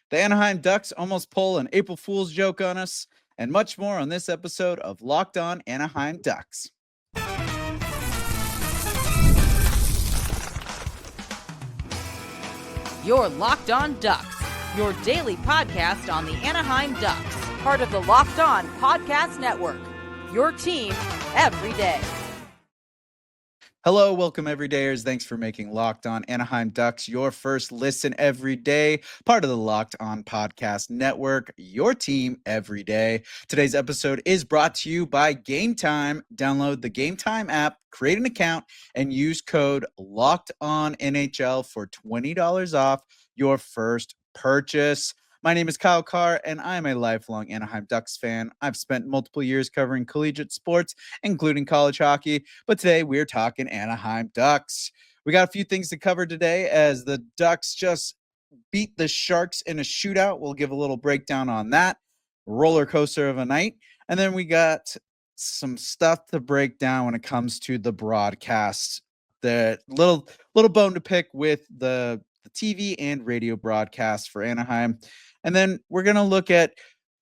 The Anaheim Ducks almost pull an April Fool's joke on us, and much more on this episode of Locked On Anaheim Ducks. You're Locked On Ducks, your daily podcast on the Anaheim Ducks, part of the Locked On Podcast Network, your team every day. Hello, welcome everydayers. Thanks for making Locked On Anaheim Ducks your first listen every day, part of the Locked On Podcast Network, your team every day. Today's episode is brought to you by Gametime. Download the Gametime app, create an account, and use code LOCKEDONNHL for $20 off your first purchase. My name is Kyle Carr, and I am a lifelong Anaheim Ducks fan. I've spent multiple years covering collegiate sports, including college hockey, but today we're talking Anaheim Ducks. We got a few things to cover today as the Ducks just beat the Sharks in a shootout. We'll give a little breakdown on that. Roller coaster of a night. And then we got some stuff to break down when it comes to the broadcast. The little bone to pick with the TV and radio broadcast for Anaheim. And then we're going to look at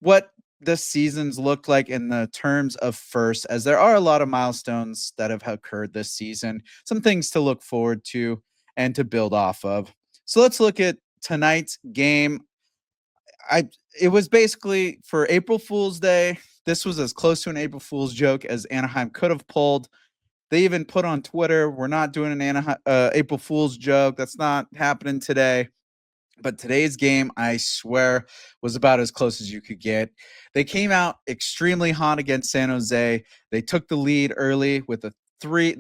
what the seasons look like in the terms of first, as there are a lot of milestones that have occurred this season, some things to look forward to and to build off of. So let's look at tonight's game. It was basically for April Fool's Day. This was as close to an April Fool's joke as Anaheim could have pulled. They even put on Twitter, we're not doing an April Fool's joke. That's not happening today. But today's game, I swear, was about as close as you could get. They came out extremely hot against San Jose. They took the lead early with a three.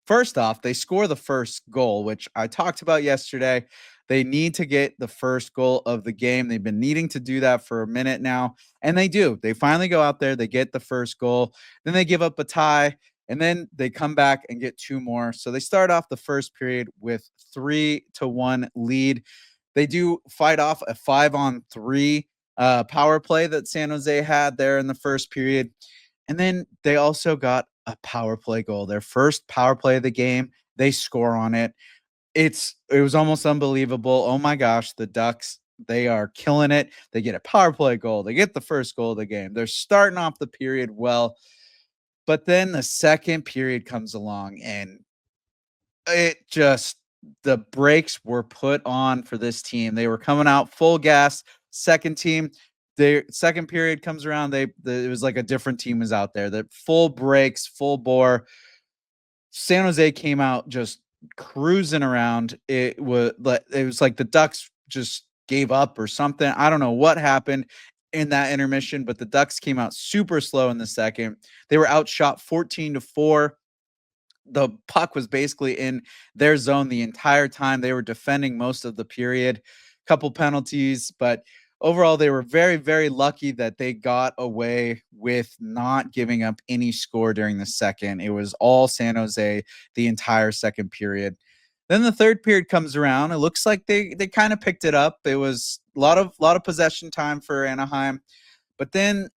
First off, they score the first goal, which I talked about yesterday. They need to get the first goal of the game. They've been needing to do that for a minute now, and they do. They finally go out there. They get the first goal. Then they give up a tie, and then they come back and get two more. So they start off the first period with 3-1 lead. They do fight off a 5-on-3 power play that San Jose had there in the first period. And then they also got a power play goal, their first power play of the game. They score on it. It was almost unbelievable. Oh my gosh, the Ducks, they are killing it. They get a power play goal. They get the first goal of the game. They're starting off the period well. But then the second period comes along and the brakes were put on for this team. They were coming out full gas. Second period comes around. It was like a different team was out there. The full brakes, full bore. San Jose came out just cruising around. It was like the Ducks just gave up or something. I don't know what happened in that intermission, but the Ducks came out super slow in the second. They were outshot 14-4. The puck was basically in their zone the entire time. They were defending most of the period, couple penalties, but overall they were very, very lucky that they got away with not giving up any score during the second. It was all San Jose the entire second period. Then the third period comes around. It looks like they kind of picked it up. It was a lot of possession time for Anaheim, but then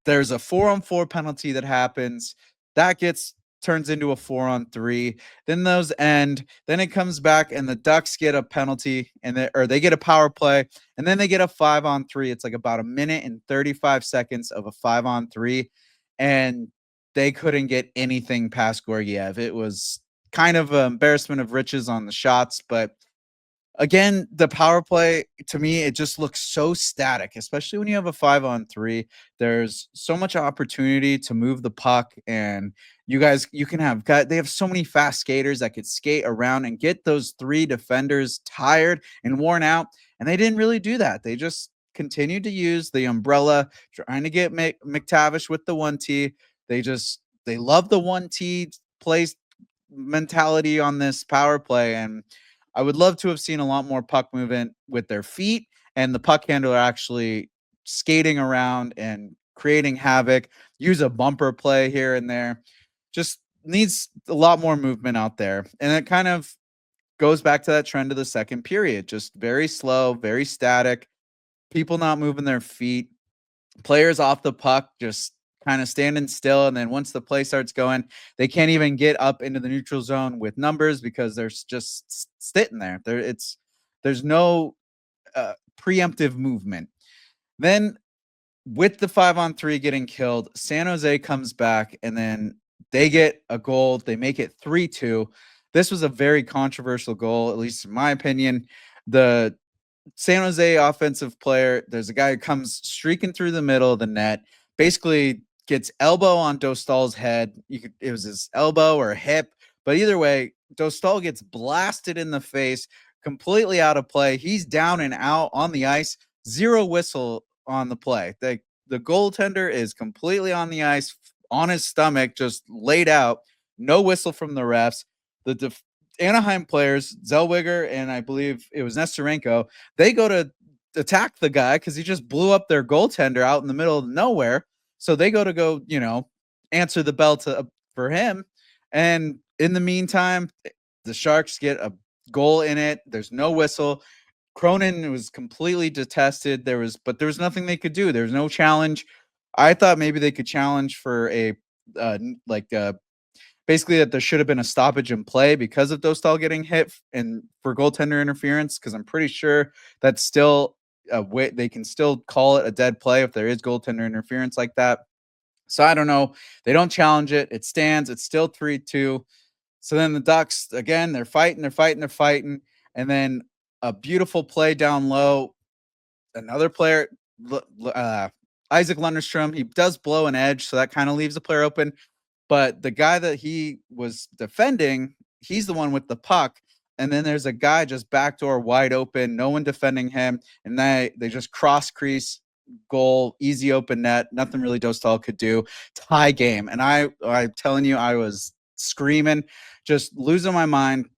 there's a 4-on-4 penalty that happens. That turns into a 4-on-3. Then those end. Then it comes back and the Ducks get a penalty they get a power play, and then they get a 5-on-3. It's like about a minute and 35 seconds of a 5-on-3, and they couldn't get anything past Georgiev. It was kind of an embarrassment of riches on the shots, but again, the power play, to me, it just looks so static, especially when you have a 5-on-3. There's so much opportunity to move the puck, and you can have they have so many fast skaters that could skate around and get those three defenders tired and worn out, and they didn't really do that. They just continued to use the umbrella, trying to get McTavish with the 1T. They love the 1T play mentality on this power play, and I would love to have seen a lot more puck movement with their feet and the puck handler actually skating around and creating havoc. Use a bumper play here and there. Just needs a lot more movement out there. And it kind of goes back to that trend of the second period. Just very slow, very static. People not moving their feet. Players off the puck, just kind of standing still. And then once the play starts going, they can't even get up into the neutral zone with numbers because they're just sitting there. There's no preemptive movement. Then with the 5-on-3 getting killed, San Jose comes back and then they get a goal. They make it 3-2. This was a very controversial goal, at least in my opinion. The San Jose offensive player, there's a guy who comes streaking through the middle of the net, basically gets elbow on Dostal's head. It was his elbow or hip, but either way, Dostal gets blasted in the face, completely out of play. He's down and out on the ice, zero whistle on the play. The goaltender is completely on the ice, on his stomach, just laid out, no whistle from the refs. The Anaheim players, Zellweger and I believe it was Nesterenko, they go to attack the guy because he just blew up their goaltender out in the middle of nowhere. So they go, answer the bell for him. And in the meantime, the Sharks get a goal in it. There's no whistle. Cronin was completely detested. But there was nothing they could do. There was no challenge. I thought maybe they could challenge for basically that there should have been a stoppage in play because of Dostal getting hit and for goaltender interference, because I'm pretty sure that's still a way they can still call it a dead play if there is goaltender interference like that. So I don't know. They don't challenge it. It stands. It's still 3-2. So then the Ducks, again, they're fighting. And then a beautiful play down low. Another player, Isaac Lunderstrom, he does blow an edge. So that kind of leaves the player open. But the guy that he was defending, he's the one with the puck. And then there's a guy just backdoor wide open, no one defending him. And they just cross crease, goal, easy open net. Nothing really Dostal could do. Tie game. And I'm telling you, I was screaming, just losing my mind.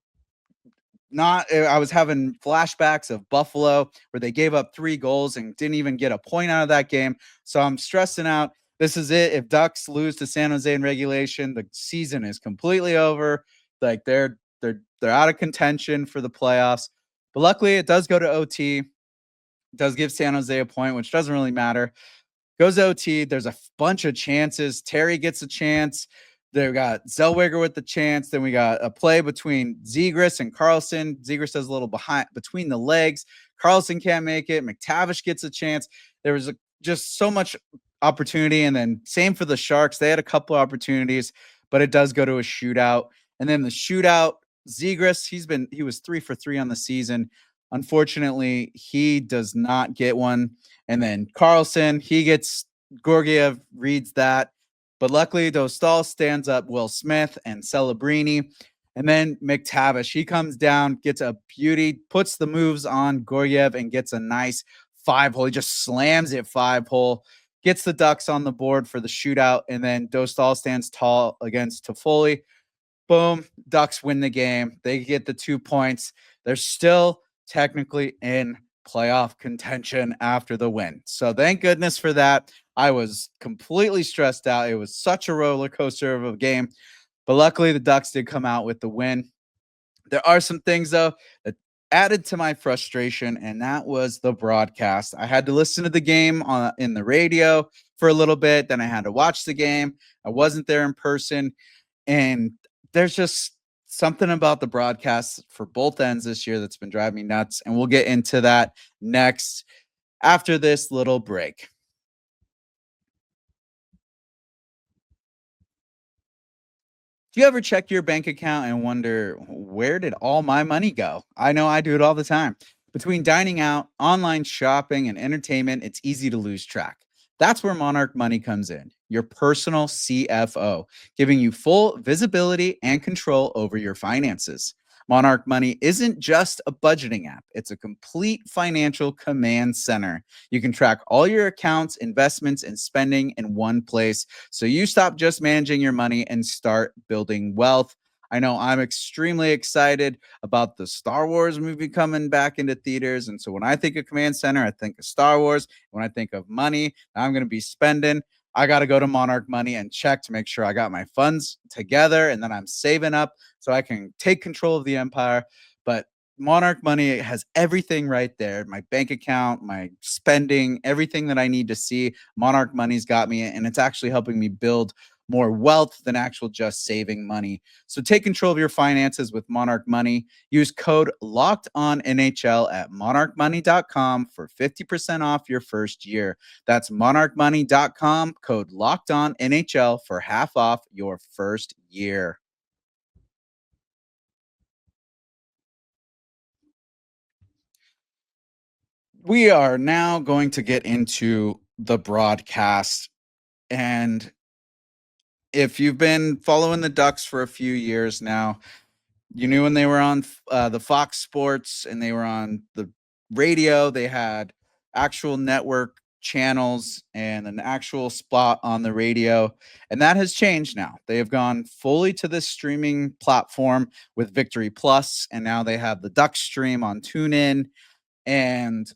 I was having flashbacks of Buffalo where they gave up 3 goals and didn't even get a point out of that game. So I'm stressing out. This is it. If Ducks lose to San Jose in regulation, the season is completely over. Like they're out of contention for the playoffs. But luckily, it does go to OT. It does give San Jose a point, which doesn't really matter. Goes to OT. There's a bunch of chances. Terry gets a chance. They got Zellweger with the chance. Then we got a play between Zegras and Carlson. Zegras does a little behind between the legs. Carlson can't make it. McTavish gets a chance. There was just so much opportunity. And then same for the Sharks. They had a couple opportunities, but it does go to a shootout. And then the shootout, Zegras, he was 3 for 3 on the season. Unfortunately, he does not get one. And then Carlson, Georgiev reads that. But luckily, Dostal stands up Will Smith and Celebrini. And then McTavish, he comes down, gets a beauty, puts the moves on Georgiev and gets a nice 5-hole. He just slams it 5-hole, gets the Ducks on the board for the shootout. And then Dostal stands tall against Toffoli. Boom, Ducks win the game. They get the 2 points. They're still technically in playoff contention after the win. So thank goodness for that. I was completely stressed out. It was such a roller coaster of a game. But luckily, the Ducks did come out with the win. There are some things, though, that added to my frustration, and that was the broadcast. I had to listen to the game in the radio for a little bit. Then I had to watch the game. I wasn't there in person. And there's just something about the broadcast for both ends this year that's been driving me nuts. And we'll get into that next after this little break. Do you ever check your bank account and wonder, where did all my money go? I know I do it all the time. Between dining out, online shopping, and entertainment, it's easy to lose track. That's where Monarch Money comes in, your personal CFO, giving you full visibility and control over your finances. Monarch Money isn't just a budgeting app, it's a complete financial command center. You can track all your accounts, investments, and spending in one place so you stop just managing your money and start building wealth. I know I'm extremely excited about the Star Wars movie coming back into theaters. And so when I think of Command Center, I think of Star Wars. When I think of money I'm going to be spending, I got to go to Monarch Money and check to make sure I got my funds together and then I'm saving up so I can take control of the empire. But Monarch Money has everything right there. My bank account, my spending, everything that I need to see. Monarch Money's got me, and it's actually helping me build more wealth than actual just saving money. So take control of your finances with Monarch Money. Use code locked on NHL at monarchmoney.com for 50% off your first year. That's monarchmoney.com, code locked on NHL for half off your first year. We are now going to get into the broadcast. And if you've been following the Ducks for a few years now, you knew when they were on the Fox Sports and they were on the radio, they had actual network channels and an actual spot on the radio. And that has changed now. They have gone fully to this streaming platform with Victory Plus, and now they have the Duck stream on TuneIn. And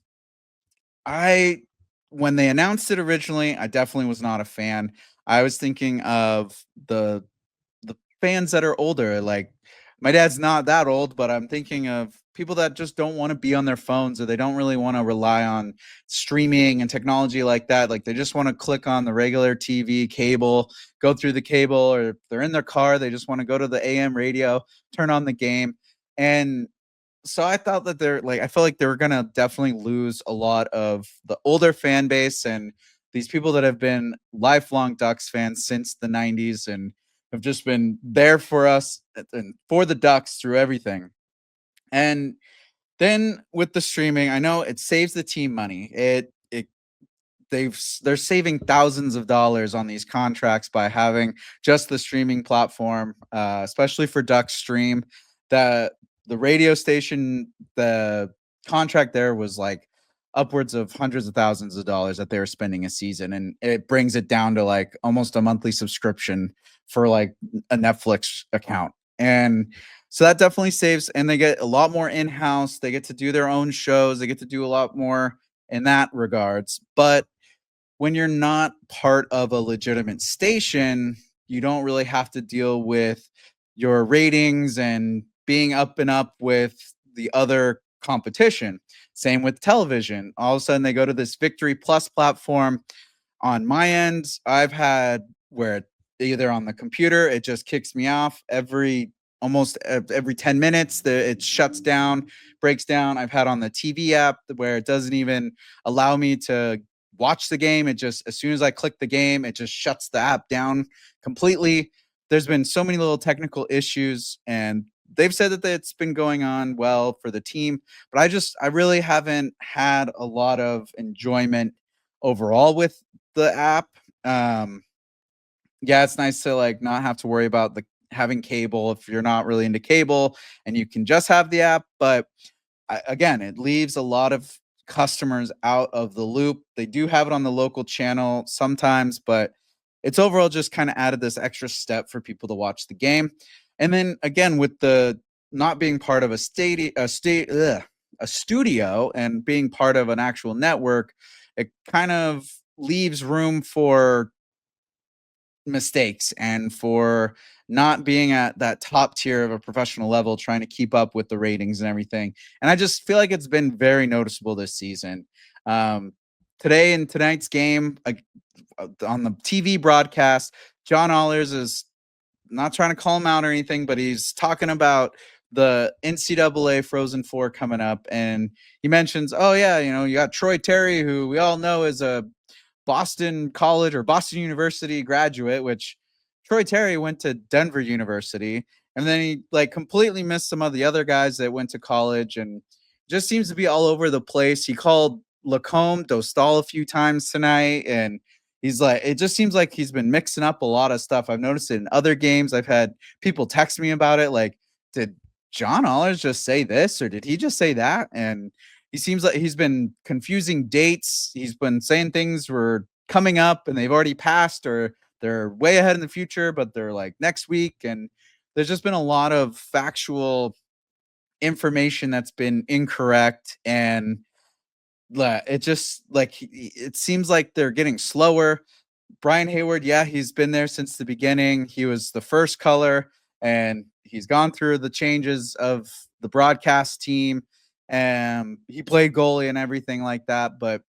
I when they announced it originally, I definitely was not a fan. I was thinking of the fans that are older, like, my dad's not that old, but I'm thinking of people that just don't wanna be on their phones, or they don't really wanna rely on streaming and technology like that. Like, they just wanna click on the regular TV, cable, go through the cable, or if they're in their car, they just wanna go to the AM radio, turn on the game, and so I thought that I felt like they were gonna definitely lose a lot of the older fan base and these people that have been lifelong Ducks fans since the 90s and have just been there for us and for the Ducks through everything. And then with the streaming, I know it saves the team money. They're saving thousands of dollars on these contracts by having just the streaming platform, especially for Duck Stream. The the radio station, the contract there was like upwards of hundreds of thousands of dollars that they were spending a season, and it brings it down to like almost a monthly subscription for like a Netflix account. And so that definitely saves, and they get a lot more in-house. They get to do their own shows. They get to do a lot more in that regards. But when you're not part of a legitimate station, you don't really have to deal with your ratings and being up and up with the other competition. Same with television. All of a sudden, they go to this Victory Plus platform. On my end, I've had where either on the computer, it just kicks me off every 10 minutes, it shuts down, breaks down. I've had on the TV app where it doesn't even allow me to watch the game. It just, as soon as I click the game, it just shuts the app down completely. There's been so many little technical issues, and they've said that it's been going on well for the team, but I really haven't had a lot of enjoyment overall with the app. Um, yeah, it's nice to like not have to worry about the having cable if you're not really into cable and you can just have the app. But again, it leaves a lot of customers out of the loop. They do have it on the local channel sometimes, but it's overall just kind of added this extra step for people to watch the game. And then again, with the not being part of a studio and being part of an actual network, it kind of leaves room for mistakes and for not being at that top tier of a professional level trying to keep up with the ratings and everything. And I just feel like it's been very noticeable this season. Um, Today in tonight's game, on the TV broadcast, John Allers is not trying to call him out or anything, but he's talking about the NCAA Frozen Four coming up, and he mentions, "Oh yeah, you got Troy Terry, who we all know is a Boston College or Boston University graduate," which Troy Terry went to Denver University, and then he like completely missed some of the other guys that went to college, and just seems to be all over the place. He called Lacombe Dostal a few times tonight, and he's like, it just seems like he's been mixing up a lot of stuff. I've noticed it in other games. I've had people text me about it, like, did John Allers just say this or did he just say that? And he seems like he's been confusing dates. He's been saying things were coming up and they've already passed, or they're way ahead in the future, but they're like next week. And there's just been a lot of factual information that's been incorrect. And it just like it seems like they're getting slower. Brian Hayward, yeah, he's been there since the beginning. He was the first color, and he's gone through the changes of the broadcast team, and he played goalie and everything like that. But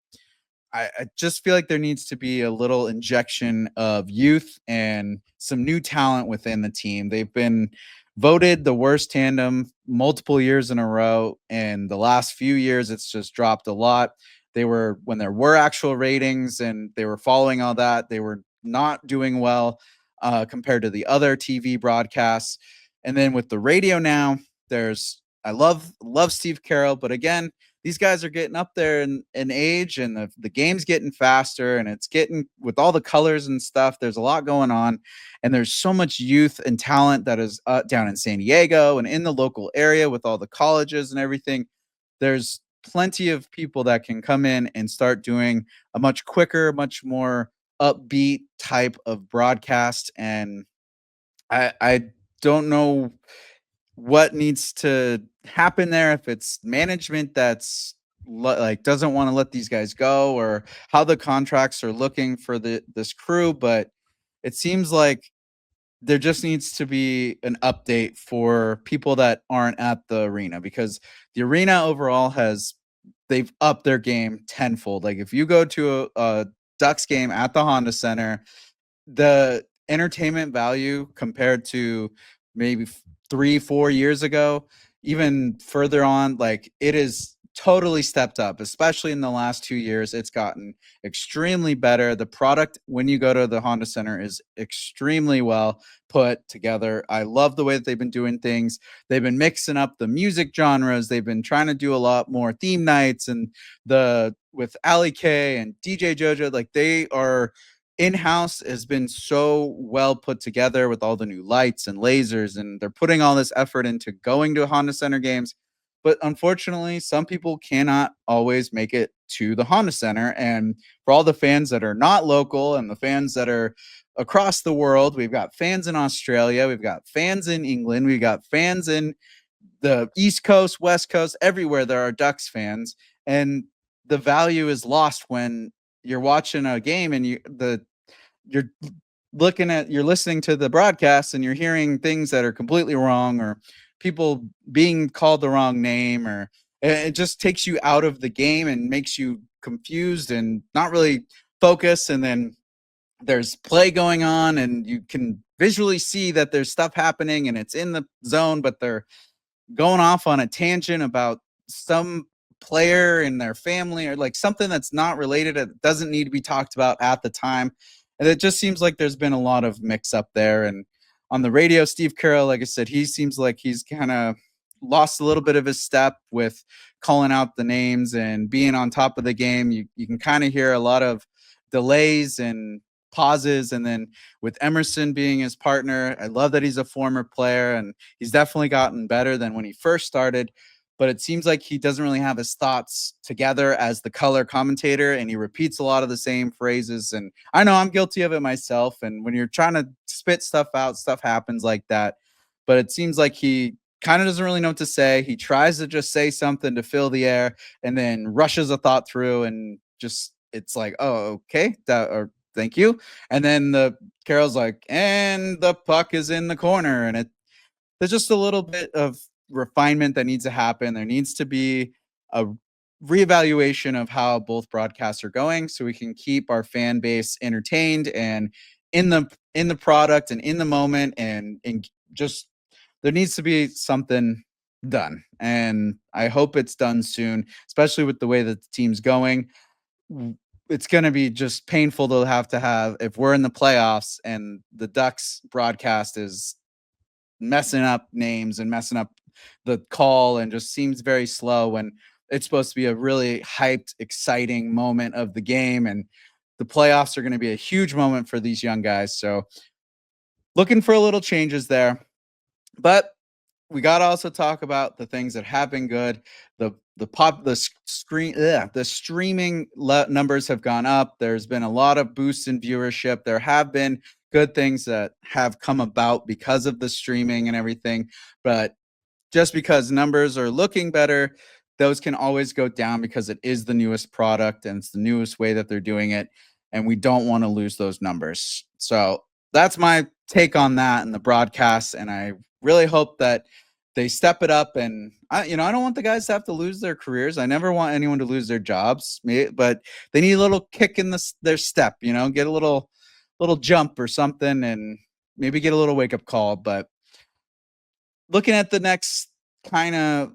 I just feel like there needs to be a little injection of youth and some new talent within the team. They've been voted the worst tandem multiple years in a row, and the last few years it's just dropped a lot. They were when there were actual ratings and they were following all that, they were not doing well compared to the other TV broadcasts. And then with the radio now, there's I love Steve Carroll, but again, these guys are getting up there in age, and the game's getting faster, and it's getting with all the colors and stuff. There's a lot going on, and there's so much youth and talent that is down in San Diego and in the local area with all the colleges and everything. There's plenty of people that can come in and start doing a much quicker, much more upbeat type of broadcast. And I don't know what needs to happen there, if it's management that's like doesn't want to let these guys go, or how the contracts are looking for this crew. But it seems like there just needs to be an update for people that aren't at the arena, because the arena overall they've upped their game tenfold. Like if you go to a Ducks game at the Honda Center, the entertainment value compared to maybe 3-4 years ago, even further on, like it is totally stepped up, especially in the last 2 years. It's gotten extremely better. The product when you go to the Honda Center is extremely well put together. I love the way that they've been doing things. They've been mixing up the music genres. They've been trying to do a lot more theme nights, and the with Ali K and DJ Jojo, like they are in-house has been so well put together with all the new lights and lasers, and they're putting all this effort into going to Honda Center games. But unfortunately, some people cannot always make it to the Honda Center. And for all the fans that are not local and the fans that are across the world, we've got fans in Australia, we've got fans in England, we've got fans in the East Coast, West Coast, everywhere there are Ducks fans. And the value is lost when you're watching a game and you're you're listening to the broadcast and you're hearing things that are completely wrong, or people being called the wrong name, or it just takes you out of the game and makes you confused and not really focused. And then there's play going on and you can visually see that there's stuff happening and it's in the zone, but they're going off on a tangent about some player and their family, or like something that's not related, that doesn't need to be talked about at the time. And it just seems like there's been a lot of mix up there. And on the radio, Steve Carroll, like I said, he seems like he's kind of lost a little bit of his step with calling out the names and being on top of the game. You can kind of hear a lot of delays and pauses. And then with Emerson being his partner, I love that he's a former player and he's definitely gotten better than when he first started. But it seems like he doesn't really have his thoughts together as the color commentator, and he repeats a lot of the same phrases. And I know I'm guilty of it myself. And when you're trying to spit stuff out, stuff happens like that. But it seems like he kind of doesn't really know what to say. He tries to just say something to fill the air and then rushes a thought through, and just it's like, oh, okay, or thank you. And then the Carol's like, and the puck is in the corner, and there's just a little bit of refinement that needs to happen. There needs to be a reevaluation of how both broadcasts are going, so we can keep our fan base entertained and in the product and in the moment, and just there needs to be something done. And I hope it's done soon, especially with the way that the team's going. It's going to be just painful to have if we're in the playoffs and the Ducks broadcast is messing up names and messing up the call and just seems very slow when it's supposed to be a really hyped, exciting moment of the game. And the playoffs are going to be a huge moment for these young guys. So looking for a little changes there. But we got to also talk about the things that have been good. The streaming numbers have gone up. There's been a lot of boosts in viewership. There have been good things that have come about because of the streaming and everything. But just because numbers are looking better, those can always go down because it is the newest product and it's the newest way that they're doing it. And we don't want to lose those numbers. So that's my take on that and the broadcast. And I really hope that they step it up, and I don't want the guys to have to lose their careers. I never want anyone to lose their jobs, but they need a little kick in their step, get a little jump or something, and maybe get a little wake up call. But looking at the next kind of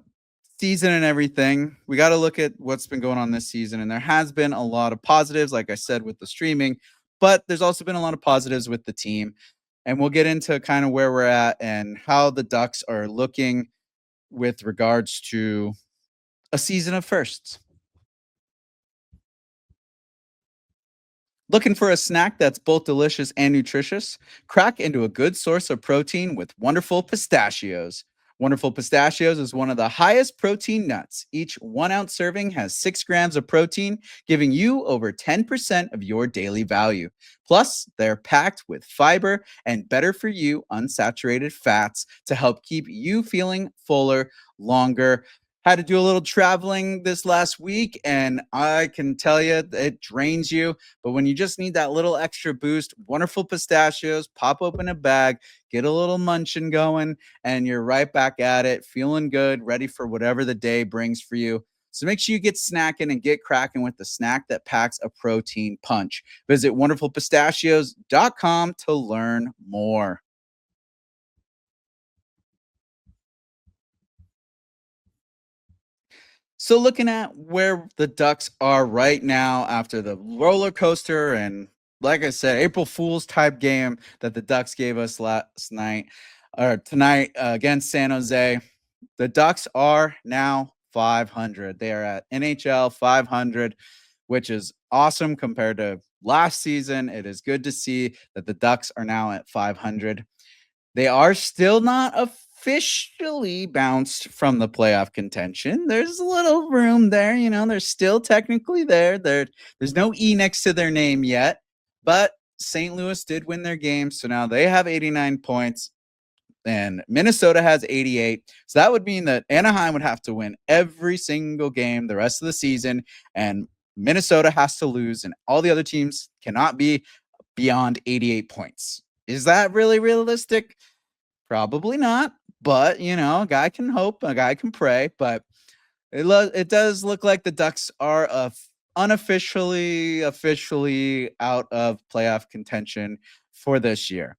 season and everything, we got to look at what's been going on this season. And there has been a lot of positives, like I said, with the streaming, but there's also been a lot of positives with the team. And we'll get into kind of where we're at and how the Ducks are looking with regards to a season of firsts. Looking for a snack that's both delicious and nutritious? Crack into a good source of protein with Wonderful Pistachios. Wonderful Pistachios is one of the highest protein nuts. Each 1 ounce serving has 6 grams of protein, giving you over 10% of your daily value. Plus, they're packed with fiber and better for you unsaturated fats to help keep you feeling fuller longer. Had to do a little traveling this last week, and I can tell you it drains you. But when you just need that little extra boost, Wonderful Pistachios, pop open a bag, get a little munching going, and you're right back at it, feeling good, ready for whatever the day brings for you. So make sure you get snacking and get cracking with the snack that packs a protein punch. Visit wonderfulpistachios.com to learn more. So looking at where the Ducks are right now after the roller coaster and, like I said, April Fool's type game that the Ducks gave us last night or tonight against San Jose, the Ducks are now 500. They are at NHL 500, which is awesome compared to last season. It is good to see that the Ducks are now at 500. They are still not officially bounced from the playoff contention. There's a little room there, they're still technically there. There's no E next to their name yet, but St. Louis did win their game, so now they have 89 points and Minnesota has 88. So that would mean that Anaheim would have to win every single game the rest of the season, and Minnesota has to lose, and all the other teams cannot be beyond 88 points. Is that really realistic? Probably not, but a guy can hope, a guy can pray. But it does look like the Ducks are unofficially, officially out of playoff contention for this year.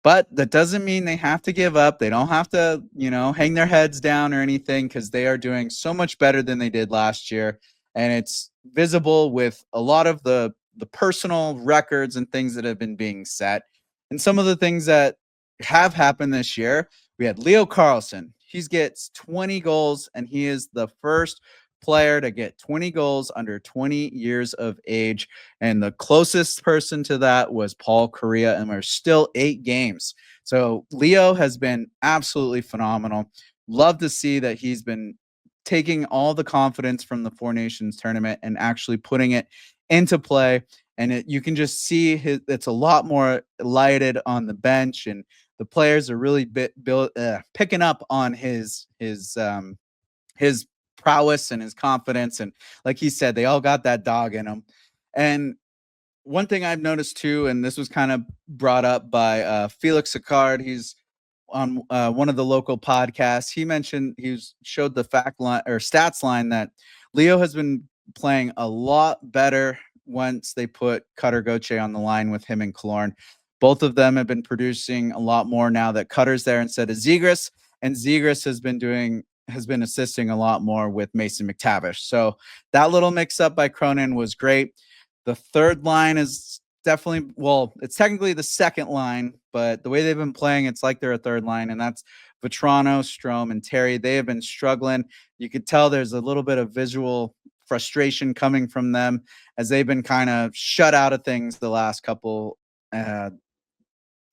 But that doesn't mean they have to give up. They don't have to, hang their heads down or anything, because they are doing so much better than they did last year. And it's visible with a lot of the personal records and things that have been being set. And some of the things that have happened this year, we had Leo Carlson. He gets 20 goals, and he is the first player to get 20 goals under 20 years of age. And the closest person to that was Paul Correa, and we're still 8 games. So Leo has been absolutely phenomenal. Love to see that he's been taking all the confidence from the Four Nations tournament and actually putting it into play. And you can just see it's a lot more lighted on the bench, and the players are really picking up on his prowess and his confidence. And like he said, they all got that dog in them. And one thing I've noticed too, and this was kind of brought up by Felix Sicard, he's on one of the local podcasts. He showed the fact line or stats line that Leo has been playing a lot better once they put Cutter Gauthier on the line with him and Killorn. Both of them have been producing a lot more now that Cutter's there instead of Zegras, and Zegras has been assisting a lot more with Mason McTavish. So that little mix up by Cronin was great. The third line is definitely, it's technically the second line, but the way they've been playing, it's like they're a third line, and that's Vetrano, Strome, and Terry. They have been struggling. You could tell there's a little bit of visual frustration coming from them as they've been kind of shut out of things the last couple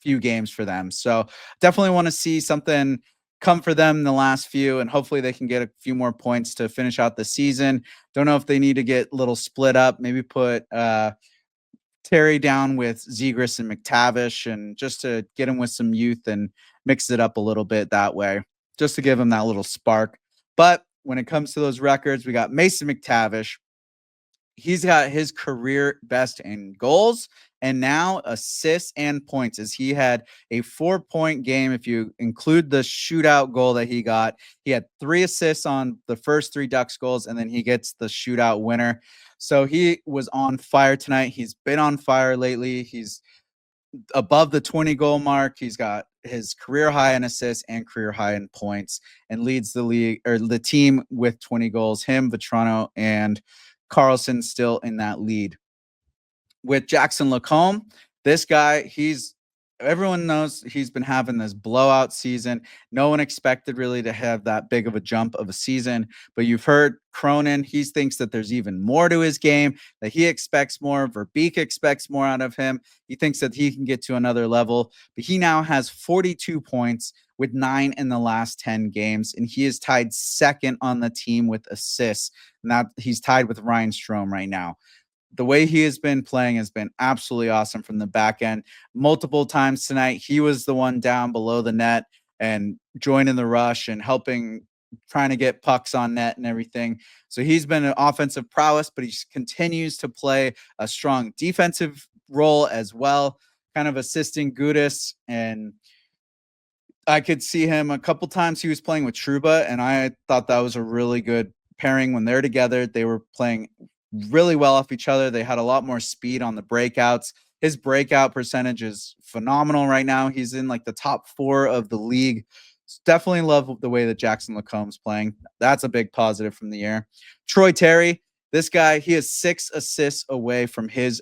few games for them. So definitely want to see something come for them in the last few, and hopefully they can get a few more points to finish out the season. Don't know if they need to get a little split up, maybe put Terry down with Zegras and McTavish, and just to get him with some youth and mix it up a little bit that way, just to give him that little spark. But when it comes to those records, we got Mason McTavish. He's got his career best in goals and now assists and points, as he had a 4-point game. If you include the shootout goal that he got, he had 3 assists on the first 3 Ducks goals, and then he gets the shootout winner. So he was on fire tonight. He's been on fire lately. He's above the 20 goal mark. He's got his career high in assists and career high in points, and leads the league, or the team, with 20 goals. Him, Vetrano, and Carlson still in that lead. With Jackson Lacombe, this guy, everyone knows he's been having this blowout season. No one expected really to have that big of a jump of a season, but you've heard Cronin. He thinks that there's even more to his game, that he expects more. Verbeek expects more out of him. He thinks that he can get to another level, but he now has 42 points with 9 in the last 10 games, and he is tied second on the team with assists. Now he's tied with Ryan Strome right now. The way he has been playing has been absolutely awesome from the back end. Multiple times tonight, he was the one down below the net and joining the rush and helping, trying to get pucks on net and everything. So he's been an offensive prowess, but he continues to play a strong defensive role as well, kind of assisting Gudis. And I could see him a couple times. He was playing with Trouba, and I thought that was a really good pairing when they're together. They were playing really well off each other. They had a lot more speed on the breakouts. His breakout percentage is phenomenal right now. He's in like the top 4 of the league. Definitely love the way that Jackson Lacombe's playing. That's a big positive from the year. Troy Terry, this guy, he is 6 assists away from his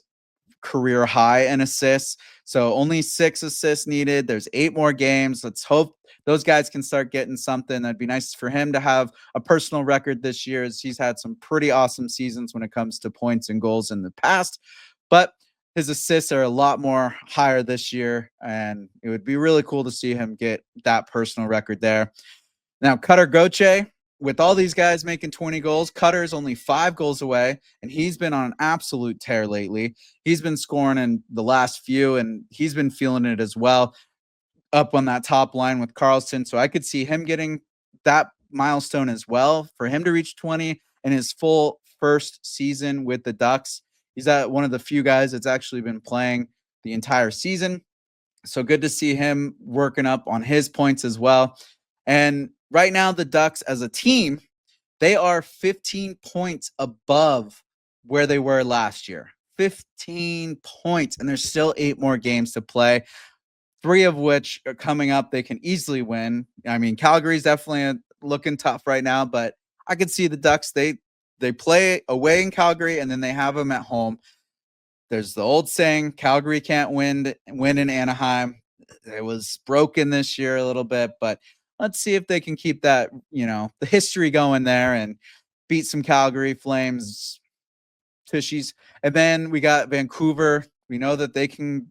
career high in assists. So only 6 assists needed. There's 8 more games. Let's hope those guys can start getting something. That'd be nice for him to have a personal record this year, as he's had some pretty awesome seasons when it comes to points and goals in the past. But his assists are a lot more higher this year, and it would be really cool to see him get that personal record there. Now, Cutter Goche, with all these guys making 20 goals, Cutter's only 5 goals away, and he's been on an absolute tear lately. He's been scoring in the last few, and he's been feeling it as well, up on that top line with Carlson. So I could see him getting that milestone as well, for him to reach 20 in his full first season with the Ducks. He's one of the few guys that's actually been playing the entire season. So good to see him working up on his points as well. And right now, the Ducks as a team, they are 15 points above where they were last year. 15 points, and there's still 8 more games to play, 3 of which are coming up they can easily win. I mean, Calgary's definitely looking tough right now, but I could see the Ducks, they play away in Calgary, and then they have them at home. There's the old saying, Calgary can't win in Anaheim. It was broken this year a little bit, but let's see if they can keep that, the history going there and beat some Calgary Flames tushies. And then we got Vancouver. We know that they can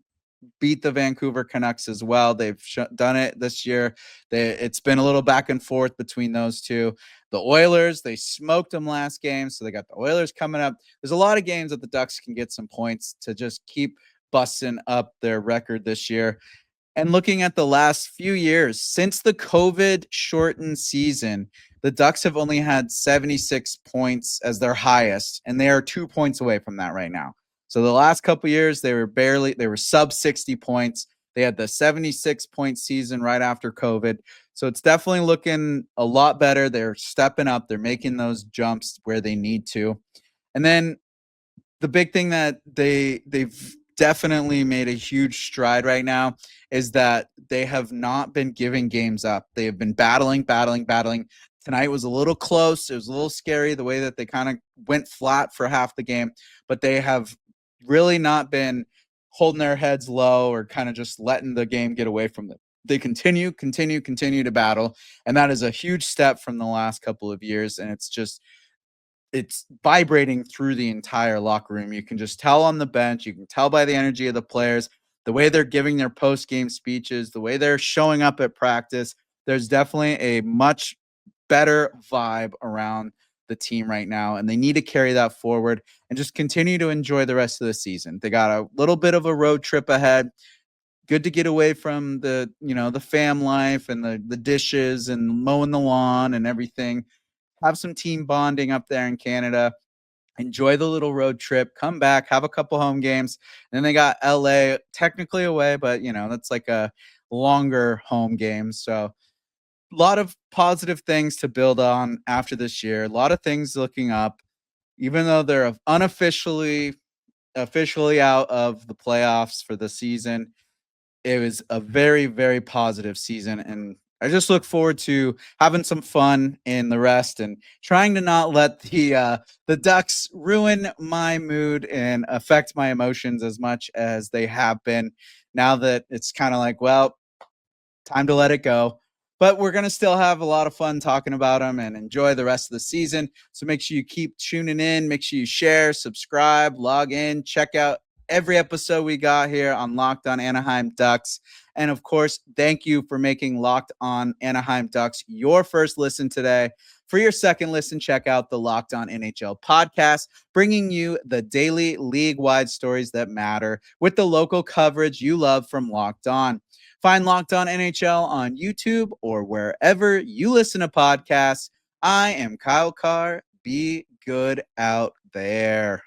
beat the Vancouver Canucks as well. They've done it this year. It's been a little back and forth between those two. The Oilers, they smoked them last game, so they got the Oilers coming up. There's a lot of games that the Ducks can get some points to just keep busting up their record this year. And looking at the last few years, since the COVID shortened season, the Ducks have only had 76 points as their highest, and they are 2 points away from that right now. So the last couple of years, they were sub 60 points. They had the 76-point season right after COVID. So it's definitely looking a lot better. They're stepping up. They're making those jumps where they need to. And then the big thing that they've definitely made a huge stride right now is that they have not been giving games up. They have been battling. Tonight was a little close. It was a little scary the way that they kind of went flat for half the game, but they have really not been holding their heads low or kind of just letting the game get away from them. They continue to battle, and that is a huge step from the last couple of years, and it's vibrating through the entire locker room. You can just tell on the bench. You can tell by the energy of the players, the way they're giving their post-game speeches, the way they're showing up at practice. There's definitely a much better vibe around the team right now, and they need to carry that forward and just continue to enjoy the rest of the season. They got a little bit of a road trip ahead. Good to get away from the fam life and the dishes and mowing the lawn and everything. Have some team bonding up there in Canada. enjoy the little road trip, come back, have a couple home games. Then they got LA technically away, but that's like a longer home game. So a lot of positive things to build on after this year. A lot of things looking up, even though they're unofficially officially out of the playoffs for the season. It was a very, very positive season, and I just look forward to having some fun in the rest and trying to not let the Ducks ruin my mood and affect my emotions as much as they have been. Now that it's kind of like, well, time to let it go. But we're going to still have a lot of fun talking about them and enjoy the rest of the season. So make sure you keep tuning in. Make sure you share, subscribe, log in, check out every episode we got here on Locked On Anaheim Ducks. And of course, thank you for making Locked On Anaheim Ducks your first listen today. For your second listen, check out the Locked On NHL podcast, bringing you the daily league-wide stories that matter with the local coverage you love from Locked On. Find Locked On NHL on YouTube or wherever you listen to podcasts. I am Kyle Carr. Be good out there.